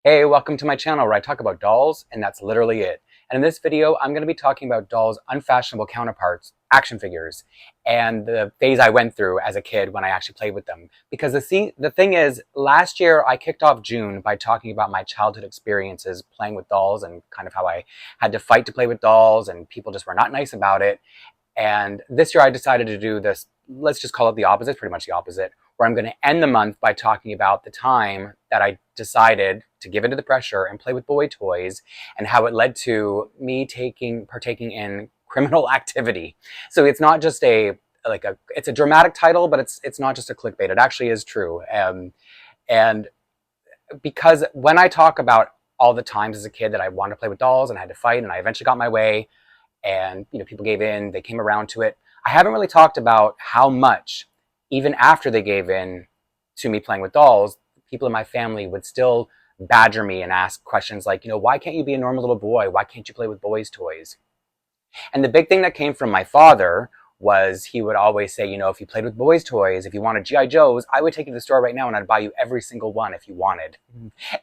Hey, welcome to my channel where I talk about dolls, and that's literally it. And in this video, I'm going to be talking about dolls' unfashionable counterparts, action figures, and the phase I went through as a kid when I actually played with them. Because the thing is, last year I kicked off June by talking about my childhood experiences playing with dolls and kind of how I had to fight to play with dolls and people just were not nice about it. And this year I decided to do this, let's just call it the opposite, pretty much the opposite, where I'm going to end the month by talking about the time that I decided to give into the pressure and play with boy toys and how it led to me partaking in criminal activity. So it's not just it's a dramatic title, but it's not just a clickbait. It actually is true. And because when I talk about all the times as a kid that I wanted to play with dolls and I had to fight and I eventually got my way, and people gave in, they came around to it. I haven't really talked about how much, even after they gave in to me playing with dolls, people in my family would still badger me and ask questions like, why can't you be a normal little boy? Why can't you play with boys' toys? And the big thing that came from my father was he would always say, if you played with boys' toys, if you wanted G.I. Joes, I would take you to the store right now and I'd buy you every single one if you wanted.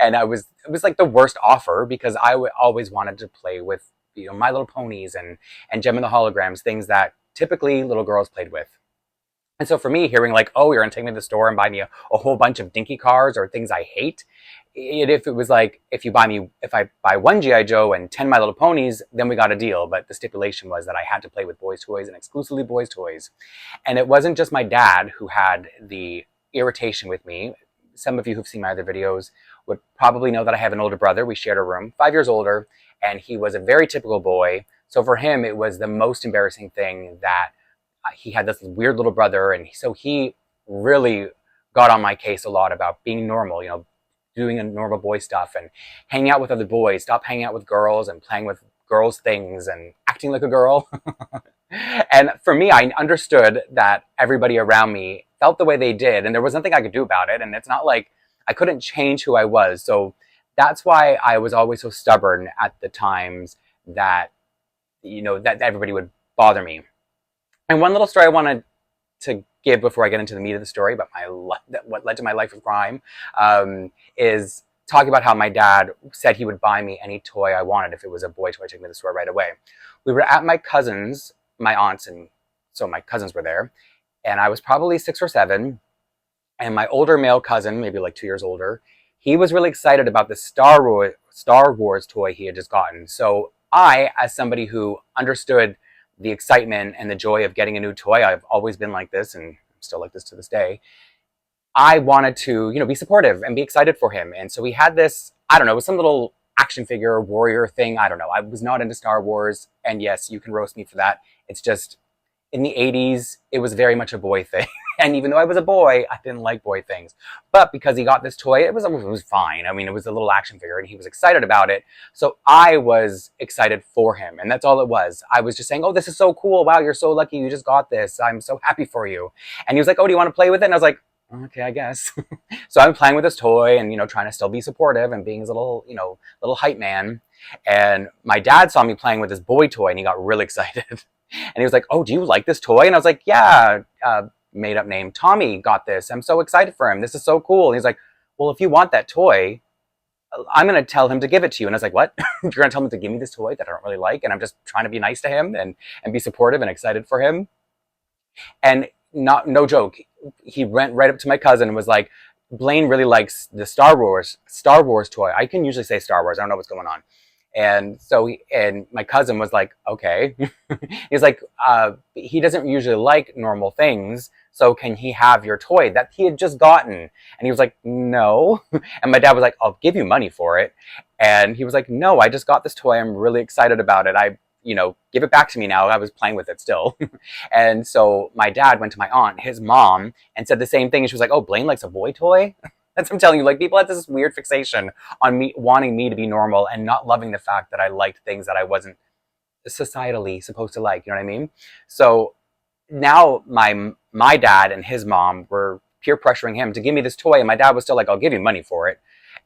And it was like the worst offer because I always wanted to play with My Little Ponies and Gem and the Holograms, things that typically little girls played with. And so for me, hearing like, oh, you're going to take me to the store and buy me a whole bunch of dinky cars or things I hate, if it was like, if I buy one G.I. Joe and 10 My Little Ponies, then we got a deal. But the stipulation was that I had to play with boys' toys and exclusively boys' toys. And it wasn't just my dad who had the irritation with me. Some of you who've seen my other videos would probably know that I have an older brother. We shared a room, 5 years older, and he was a very typical boy. So for him, it was the most embarrassing thing that he had this weird little brother, and so he really got on my case a lot about being normal, doing a normal boy stuff and hanging out with other boys, stop hanging out with girls and playing with girls' things and acting like a girl. And for me, I understood that everybody around me felt the way they did, and there was nothing I could do about it, and it's not like I couldn't change who I was. So that's why I was always so stubborn at the times that, that everybody would bother me. And one little story I wanted to give before I get into the meat of the story about what led to my life of crime is talking about how my dad said he would buy me any toy I wanted if it was a boy toy, take me to the store right away. We were at my cousins, my aunts, and so my cousins were there, and I was probably 6 or 7, and my older male cousin, maybe like 2 years older, he was really excited about the Star Wars toy he had just gotten. So I, as somebody who understood the excitement and the joy of getting a new toy, I've always been like this and I'm still like this to this day, I wanted to, be supportive and be excited for him. And so we had this, I don't know, it was some little action figure warrior thing. I don't know. I was not into Star Wars. And yes, you can roast me for that. It's just, in the 80s, it was very much a boy thing. And even though I was a boy, I didn't like boy things. But because he got this toy, it was fine. I mean, it was a little action figure and he was excited about it. So I was excited for him. And that's all it was. I was just saying, oh, this is so cool. Wow, you're so lucky you just got this. I'm so happy for you. And he was like, oh, do you want to play with it? And I was like, okay, I guess. So I'm playing with this toy and, trying to still be supportive and being his little, little hype man. And my dad saw me playing with this boy toy and he got really excited. And he was like, oh, do you like this toy? And I was like, yeah, made up name, Tommy got this. I'm so excited for him. This is so cool. And he's like, well, if you want that toy, I'm going to tell him to give it to you. And I was like, what? You're going to tell him to give me this toy that I don't really like? And I'm just trying to be nice to him and be supportive and excited for him. And no joke, he went right up to my cousin and was like, Blaine really likes the Star Wars toy. I can usually say Star Wars. I don't know what's going on. And so and my cousin was like, okay. He's like, he doesn't usually like normal things, so can he have your toy that he had just gotten? And he was like, no. And my dad was like, I'll give you money for it. And he was like, no, I just got this toy. I'm really excited about it. Give it back to me now. I was playing with it still. And so my dad went to my aunt, his mom, and said the same thing. And she was like, oh, Blaine likes a boy toy? That's what I'm telling you. Like, people had this weird fixation on me wanting me to be normal and not loving the fact that I liked things that I wasn't societally supposed to like. You know what I mean? So now my dad and his mom were peer pressuring him to give me this toy, and my dad was still like, I'll give you money for it.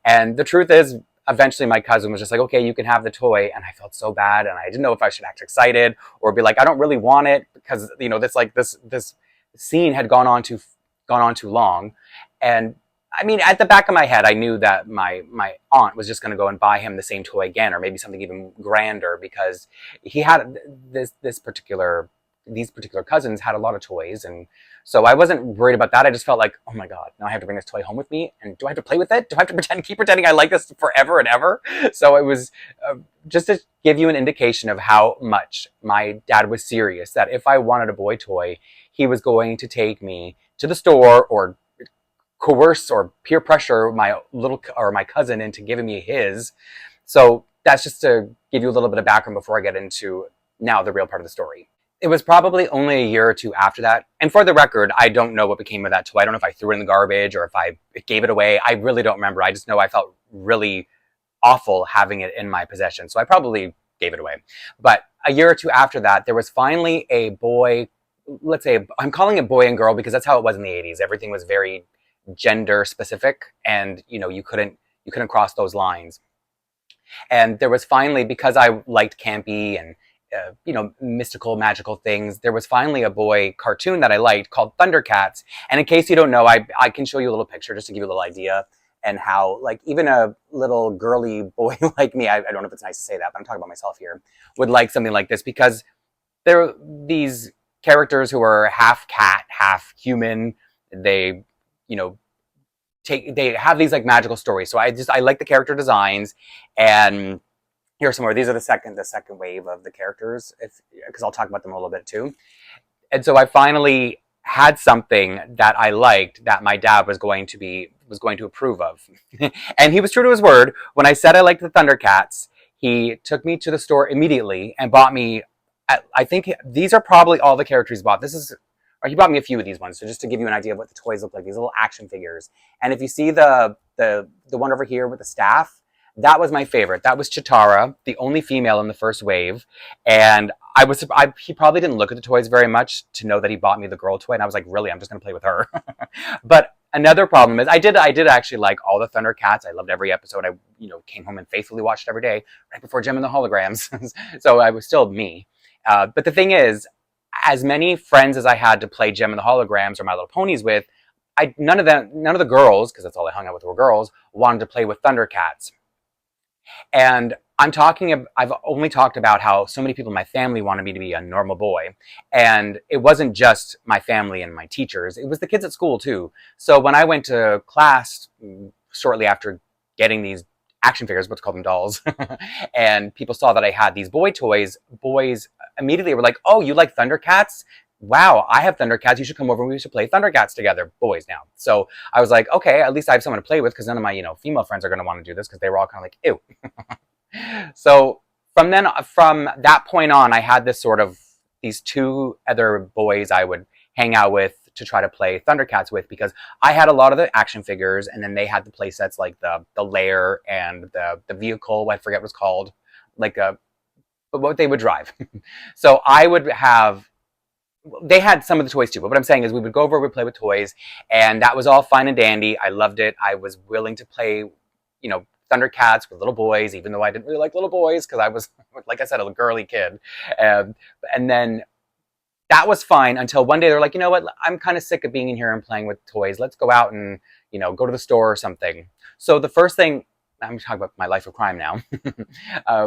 And the truth is, eventually my cousin was just like, okay, you can have the toy. And I felt so bad, and I didn't know if I should act excited or be like, I don't really want it, because this scene had gone on too long. And I mean, at the back of my head, I knew that my aunt was just going to go and buy him the same toy again, or maybe something even grander, because he had this particular these particular cousins had a lot of toys, and so I wasn't worried about that. I just felt like, oh my god, now I have to bring this toy home with me, and do I have to play with it? Do I have to keep pretending I like this forever and ever? So it was just to give you an indication of how much my dad was serious. That if I wanted a boy toy, he was going to take me to the store or coerce or peer pressure my cousin into giving me his. So that's just to give you a little bit of background before I get into now the real part of the story. It was probably only a year or two after that. And for the record, I don't know what became of that toy. I don't know if I threw it in the garbage or if I gave it away. I really don't remember. I just know I felt really awful having it in my possession. So I probably gave it away. But a year or two after that, there was finally a boy, let's say, I'm calling it boy and girl because that's how it was in the 80s. Everything was very gender specific, and you couldn't cross those lines. And there was finally, because I liked campy and mystical, magical things, there was finally a boy cartoon that I liked called Thundercats. And in case you don't know, I can show you a little picture just to give you a little idea, and how, like, even a little girly boy like me, I don't know if it's nice to say that, but I'm talking about myself here, would like something like this, because there are these characters who are half cat, half human. They, they have these like magical stories. So I like the character designs, and here are some more. These are the second wave of the characters, because I'll talk about them a little bit too. And so I finally had something that I liked that my dad was going to approve of. And he was true to his word. When I said I liked the Thundercats, he took me to the store immediately and bought me, I think these are probably all the characters he bought. Or he bought me a few of these ones, so just to give you an idea of what the toys look like, these little action figures. And if you see the one over here with the staff, that was my favorite. That was Chitara, the only female in the first wave. And he probably didn't look at the toys very much to know that he bought me the girl toy. And I was like, really, I'm just going to play with her. But another problem is I did actually like all the Thundercats. I loved every episode. I came home and faithfully watched every day right before Gem and the Holograms. So I was still me. But the thing is, as many friends as I had to play Gem and the Holograms or My Little Ponies with, none of the girls, because that's all I hung out with were girls, wanted to play with Thundercats. And I've only talked about how so many people in my family wanted me to be a normal boy. And it wasn't just my family and my teachers, it was the kids at school too. So when I went to class shortly after getting these action figures, let's call them dolls, and people saw that I had these boy toys, boys immediately were like, oh, you like Thundercats? Wow, I have Thundercats. You should come over and we should play Thundercats together, boys now. So I was like, okay, at least I have someone to play with, because none of my, female friends are going to want to do this, because they were all kind of like, ew. So from that point on, I had these two other boys I would hang out with to try to play Thundercats with, because I had a lot of the action figures, and then they had the play sets like the lair and the vehicle, I forget what it's called, but what they would drive. So they had some of the toys too, but what I'm saying is we would go over, we'd play with toys, and that was all fine and dandy. I loved it. I was willing to play, Thundercats with little boys, even though I didn't really like little boys, because I was, like I said, a girly kid. And then that was fine until one day they're like, you know what, I'm kind of sick of being in here and playing with toys. Let's go out and, go to the store or something. So the first thing, I'm talking about my life of crime now,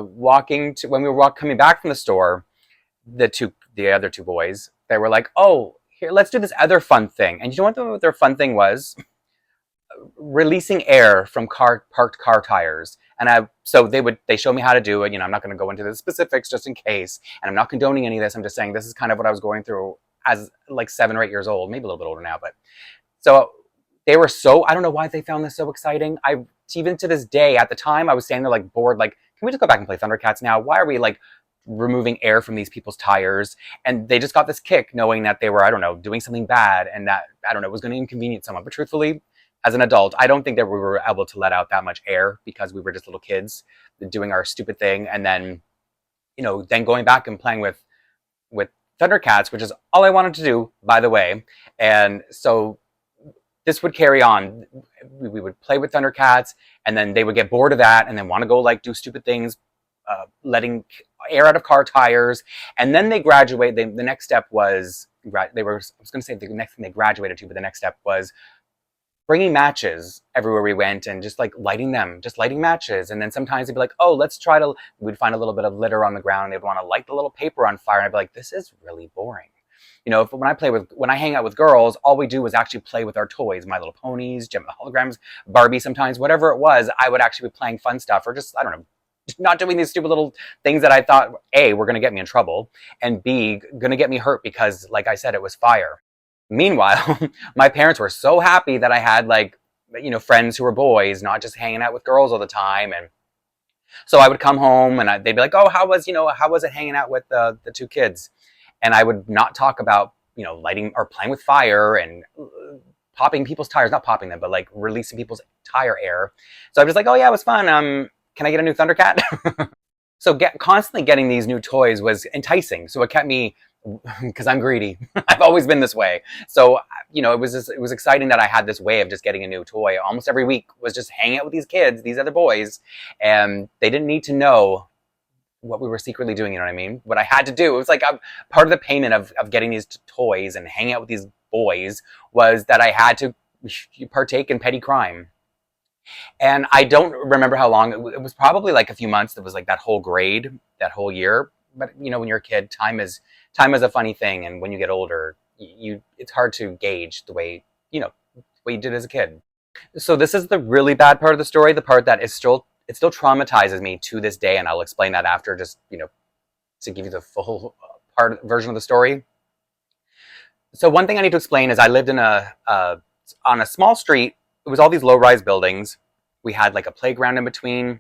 when we were coming back from the store, the other two boys, they were like, oh, here, let's do this other fun thing. And you know what their fun thing was? Releasing air from parked car tires. And they showed me how to do it. I'm not going to go into the specifics just in case. And I'm not condoning any of this. I'm just saying this is kind of what I was going through as like 7 or 8 years old, maybe a little bit older now. But so they were I don't know why they found this so exciting. Even to this day, at the time, I was standing there like bored, like, can we just go back and play Thundercats now? Why are we like removing air from these people's tires? And they just got this kick knowing that they were, I don't know, doing something bad, and that, I don't know, was going to inconvenience someone. But truthfully, as an adult, I don't think that we were able to let out that much air, because we were just little kids doing our stupid thing, and then, then going back and playing with Thundercats, which is all I wanted to do, by the way. And so this would carry on. We would play with Thundercats, and then they would get bored of that and then want to go like do stupid things, letting air out of car tires. And then they graduate. The next step was, I was going to say the next thing they graduated to, but the next step was bringing matches everywhere we went and just like lighting matches. And then sometimes they'd be like, oh, we'd find a little bit of litter on the ground and they'd want to light the little paper on fire. And I'd be like, this is really boring. When I hang out with girls, all we do is actually play with our toys, My Little Ponies, Gem the Holograms, Barbie sometimes, whatever it was, I would actually be playing fun stuff or just, I don't know, not doing these stupid little things that I thought, A, were going to get me in trouble, and B, going to get me hurt because, like I said, it was fire. Meanwhile, my parents were so happy that I had friends who were boys, not just hanging out with girls all the time. And so I would come home and they'd be like, oh, how was it hanging out with the two kids? And I would not talk about, lighting or playing with fire and popping people's tires, not popping them, but like releasing people's tire air. So I was like, oh yeah, it was fun. Can I get a new Thundercat? So constantly getting these new toys was enticing. So it kept me, because I'm greedy. I've always been this way. So, it was exciting that I had this way of just getting a new toy. Almost every week was just hanging out with these kids, these other boys, and they didn't need to know what we were secretly doing, you know what I mean? What I had to do, it was like part of the payment of getting these toys and hanging out with these boys was that I had to partake in petty crime. And I don't remember how long, it was probably like a few months. It was like that whole grade, that whole year. But when you're a kid, time is a funny thing. And when you get older, it's hard to gauge the way you did as a kid. So this is the really bad part of the story, the part that it still traumatizes me to this day. And I'll explain that after, just, to give you the full version of the story. So one thing I need to explain is I lived on a small street. It was all these low-rise buildings. We had like a playground in between.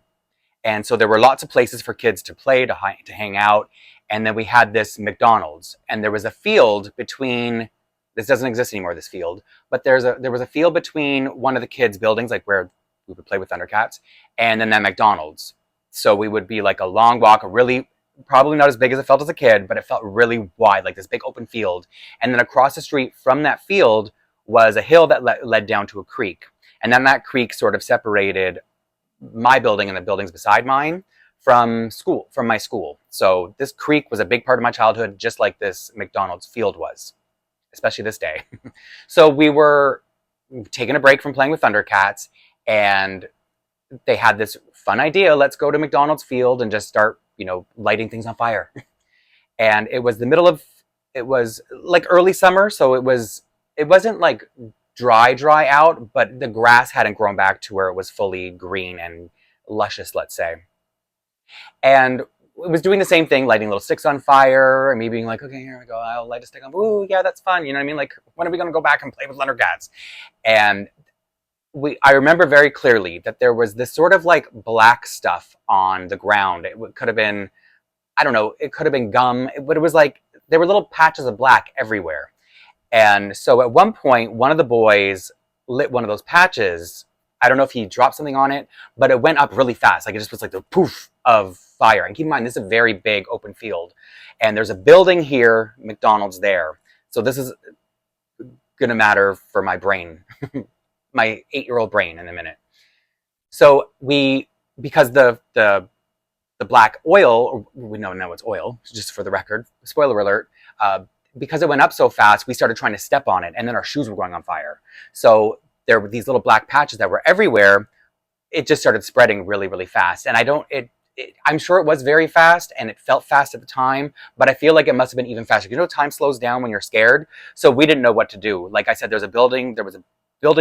And so there were lots of places for kids to play, to hang out. And then we had this McDonald's. And there was a field between, this doesn't exist anymore, this field, but there was a field between one of the kids' buildings, like where we would play with Thundercats, and then that McDonald's. So we would be like a long walk, probably not as big as it felt as a kid, but it felt really wide, like this big open field. And then across the street from that field was a hill that led down to a creek. And then that creek sort of separated my building and the buildings beside mine from my school. So this creek was a big part of my childhood, just like this McDonald's field was, especially this day. So we were taking a break from playing with Thundercats, and they had this fun idea, let's go to McDonald's field and just start, lighting things on fire. And it was it was like early summer, so it wasn't like dry out, but the grass hadn't grown back to where it was fully green and luscious, let's say. And it was doing the same thing, lighting little sticks on fire, and me being like, okay, here we go, I'll light a stick on, ooh, yeah, that's fun, you know what I mean? Like, when are we going to go back and play with Thundercats? And I remember very clearly that there was this sort of like black stuff on the ground. It could have been, I don't know, it could have been gum, but it was like, there were little patches of black everywhere. And so at one point, one of the boys lit one of those patches. I don't know if he dropped something on it, but it went up really fast. Like it just was like the poof of fire. And keep in mind, this is a very big open field. And there's a building here, McDonald's there. So this is going to matter for my brain, my 8-year-old brain in a minute. So because the black oil, we know now it's oil, just for the record, spoiler alert, because it went up so fast, we started trying to step on it, and then our shoes were going on fire. So there were these little black patches that were everywhere. It just started spreading really, really fast. And I'm sure it was very fast, and it felt fast at the time, but I feel like it must have been even faster. Time slows down when you're scared, so we didn't know what to do. Like I said, there was a building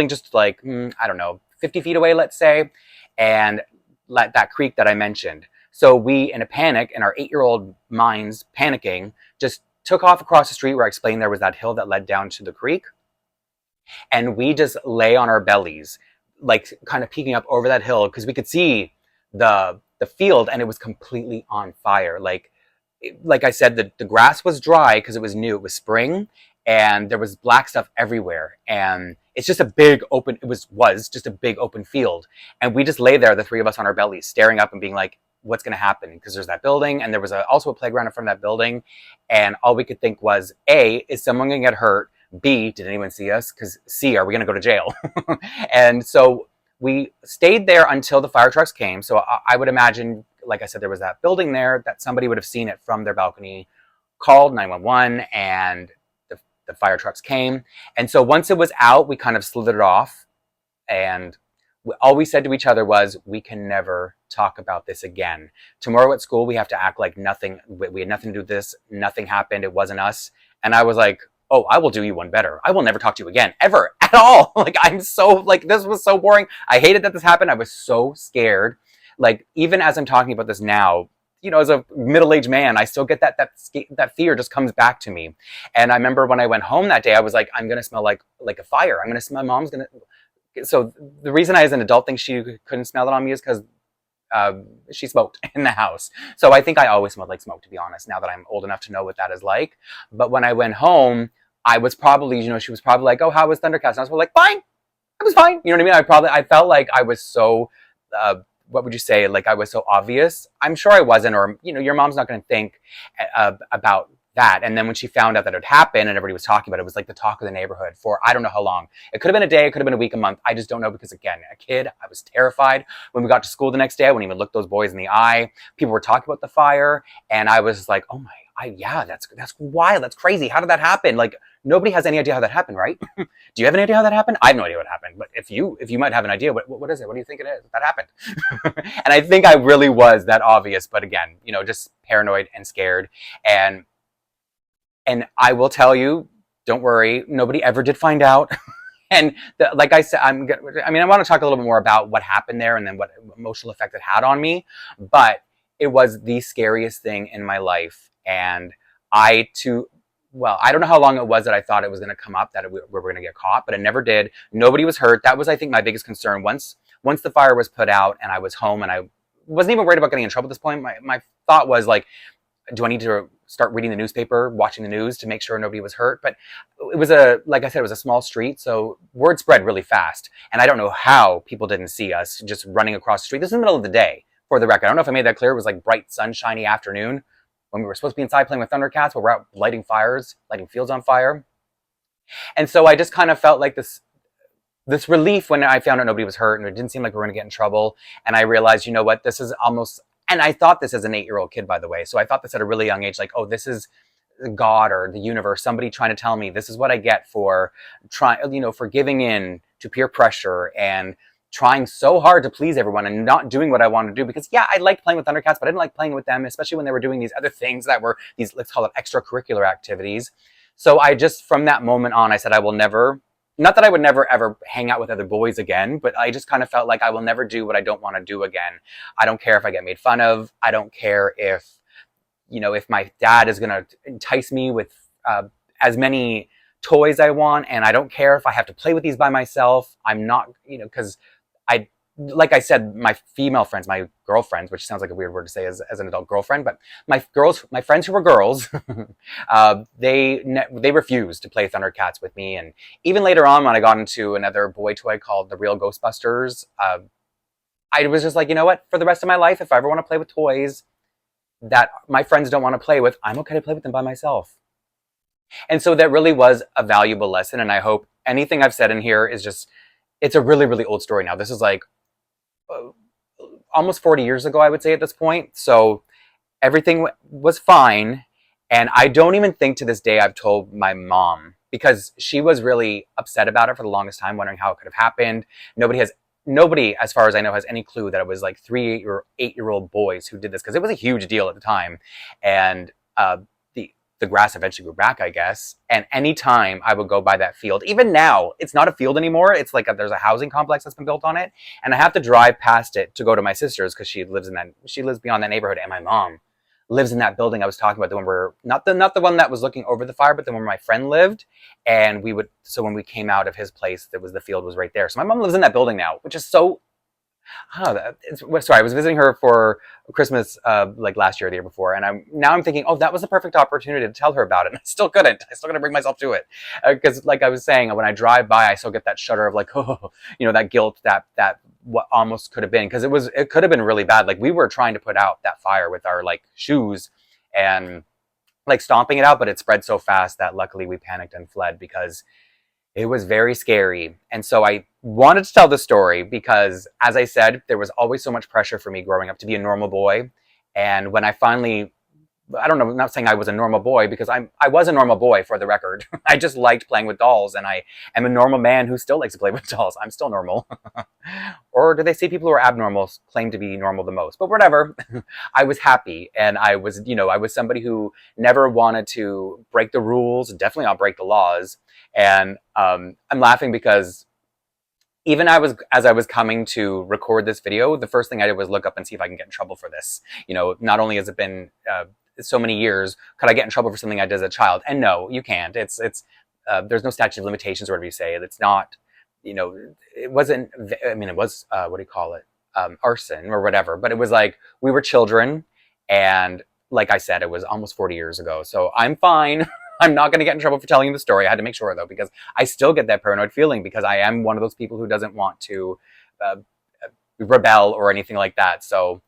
just like, I don't know, 50 feet away, let's say, and that creek that I mentioned. So we, in a panic, in our 8-year-old minds panicking, just took off across the street where I explained there was that hill that led down to the creek. And we just lay on our bellies, like kind of peeking up over that hill, because we could see the field, and it was completely on fire. Like I said, the grass was dry because it was new. It was spring, and there was black stuff everywhere. And it's just a big open, it was just a big open field. And we just lay there, the three of us on our bellies, staring up and being like, what's going to happen? Because there's that building, and there was also a playground in front of that building. And all we could think was, A, is someone going to get hurt? B, did anyone see us? Because C, are we going to go to jail? And so we stayed there until the fire trucks came. So I would imagine, like I said, there was that building there that somebody would have seen it from their balcony, called 911, and the fire trucks came. And so once it was out, we kind of slithered off And all we said to each other was, we can never talk about this again. Tomorrow at school, we have to act like nothing, we had nothing to do with this, nothing happened, it wasn't us. And I was like, oh, I will do you one better. I will never talk to you again, ever, at all. Like, I'm so, like, this was so boring. I hated that this happened. I was so scared. Like, even as I'm talking about this now, you know, as a middle-aged man, I still get that fear just comes back to me. And I remember when I went home that day, I was like, I'm gonna smell like a fire. I'm gonna smell, my mom's gonna. So the reason I, as an adult, think she couldn't smell it on me is because she smoked in the house. So I think I always smelled like smoke, to be honest, now that I'm old enough to know what that is like. But when I went home, I was probably, you know, she was probably like, oh, how was Thundercats? And I was like, fine. I was fine. You know what I mean? I felt like I was so, what would you say? Like, I was so obvious. I'm sure I wasn't, or, you know, your mom's not going to think about that. And then when she found out that it had happened and everybody was talking about it, it was like the talk of the neighborhood for I don't know how long. It could have been a day, it could have been a week, a month. I just don't know, because again, a kid, I was terrified. When we got to school the next day, I wouldn't even look those boys in the eye. People were talking about the fire, and I was like, oh my, yeah, that's wild, that's crazy. How did that happen? Like, nobody has any idea how that happened, right? Do you have any idea how that happened? I have no idea what happened, but if you might have an idea, what is it? What do you think it is that happened? And I think I really was that obvious, but again, you know, just paranoid and scared. And I will tell you, don't worry, nobody ever did find out. And like I said, I want to talk a little bit more about what happened there and then what emotional effect it had on me. But it was the scariest thing in my life. And I don't know how long it was that I thought it was going to come up, that we were going to get caught, but it never did. Nobody was hurt. That was, I think, my biggest concern. Once the fire was put out and I was home, and I wasn't even worried about getting in trouble at this point. My thought was like, do I need to start reading the newspaper, watching the news to make sure nobody was hurt? But it was like I said, it was a small street, so word spread really fast. And I don't know how people didn't see us just running across the street. This is in the middle of the day, for the record. I don't know if I made that clear. It was like bright, sunshiny afternoon when we were supposed to be inside playing with Thundercats, but we're out lighting fields on fire. And so I just kind of felt like this relief when I found out nobody was hurt and it didn't seem like we were going to get in trouble. And I realized, you know what, this is almost, and I thought this as an 8-year-old kid, by the way. So I thought this at a really young age, like, oh, this is God or the universe, somebody trying to tell me this is what I get for for giving in to peer pressure and trying so hard to please everyone and not doing what I wanted to do. Because yeah, I liked playing with Thundercats, but I didn't like playing with them, especially when they were doing these other things that were these, let's call it extracurricular activities. So I just, from that moment on, I said, I will never, not that I would never ever hang out with other boys again, but I just kind of felt like I will never do what I don't want to do again. I don't care if I get made fun of. I don't care if, if my dad is going to entice me with as many toys I want, and I don't care if I have to play with these by myself. I'm not, because like I said, my female friends, my girlfriends, which sounds like a weird word to say as an adult girlfriend, but my friends who were girls, they refused to play Thundercats with me. And even later on, when I got into another boy toy called the Real Ghostbusters, I was just like, you know what? For the rest of my life, if I ever want to play with toys that my friends don't want to play with, I'm okay to play with them by myself. And so that really was a valuable lesson. And I hope anything I've said in here is just, it's a really, really old story now. This is like almost 40 years ago, I would say at this point. So everything was fine. And I don't even think to this day I've told my mom, because she was really upset about it for the longest time, wondering how it could have happened. Nobody, as far as I know, has any clue that it was like 3 or 8-year-old boys who did this, because it was a huge deal at the time. And the grass eventually grew back, I guess. And anytime I would go by that field, even now, it's not a field anymore. It's like there's a housing complex that's been built on it. And I have to drive past it to go to my sister's, because she lives beyond that neighborhood. And my mom lives in that building I was talking about, the one where, not the one that was looking over the fire, but the one where my friend lived. And so when we came out of his place, the field was right there. So my mom lives in that building now, which is so, sorry, I was visiting her for Christmas like last year or the year before, and I'm thinking, oh, that was the perfect opportunity to tell her about it, and I still couldn't bring myself to it, because like I was saying, when I drive by, I still get that shudder of like, oh, that guilt, that what almost could have been, because it could have been really bad. Like, we were trying to put out that fire with our like shoes and like stomping it out, but it spread so fast that luckily we panicked and fled, because it was very scary. And so I wanted to tell the story because, as I said, there was always so much pressure for me growing up to be a normal boy. And when I finally I don't know, I'm not saying I was a normal boy, because I was a normal boy, for the record. I just liked playing with dolls, and I am a normal man who still likes to play with dolls. I'm still normal. Or do they say people who are abnormal claim to be normal the most? But whatever. I was happy, and I was, I was somebody who never wanted to break the rules, definitely not break the laws. And I'm laughing because even as I was coming to record this video, the first thing I did was look up and see if I can get in trouble for this. Not only has it been so many years, could I get in trouble for something I did as a child? And no, you can't. It's there's no statute of limitations, or whatever you say. It's not, it wasn't. I mean, it was what do you call it? Arson or whatever. But it was like we were children, and like I said, it was almost 40 years ago. So I'm fine. I'm not going to get in trouble for telling you the story. I had to make sure, though, because I still get that paranoid feeling, because I am one of those people who doesn't want to uh, rebel or anything like that. So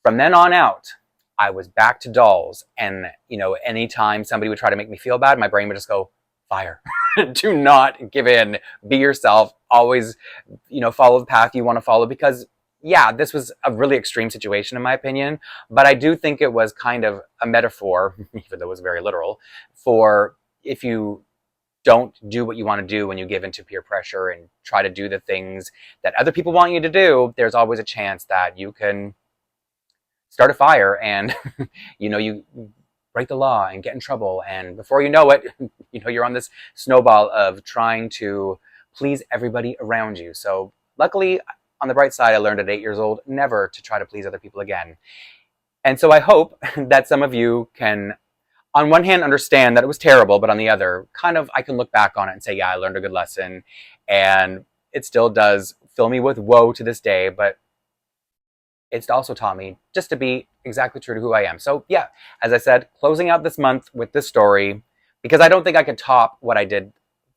from then on out, I was back to dolls. And, anytime somebody would try to make me feel bad, my brain would just go, fire. Do not give in. Be yourself. Always, follow the path you want to follow, because yeah, this was a really extreme situation in my opinion, but I do think it was kind of a metaphor, even though it was very literal, for if you don't do what you want to do when you give into peer pressure and try to do the things that other people want you to do, there's always a chance that you can start a fire and, you break the law and get in trouble. And before you know it, you're on this snowball of trying to please everybody around you. So luckily, on the bright side, I learned at 8 years old never to try to please other people again. And so I hope that some of you can, on one hand, understand that it was terrible, but on the other, kind of, I can look back on it and say, yeah, I learned a good lesson. And it still does fill me with woe to this day, but it's also taught me just to be exactly true to who I am. So yeah, as I said, closing out this month with this story, because I don't think I could top what I did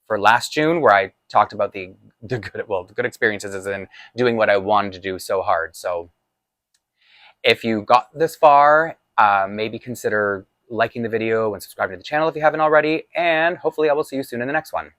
for last June, where I talked about the good experiences as in doing what I wanted to do so hard. So if you got this far, maybe consider liking the video and subscribing to the channel if you haven't already, and hopefully I will see you soon in the next one.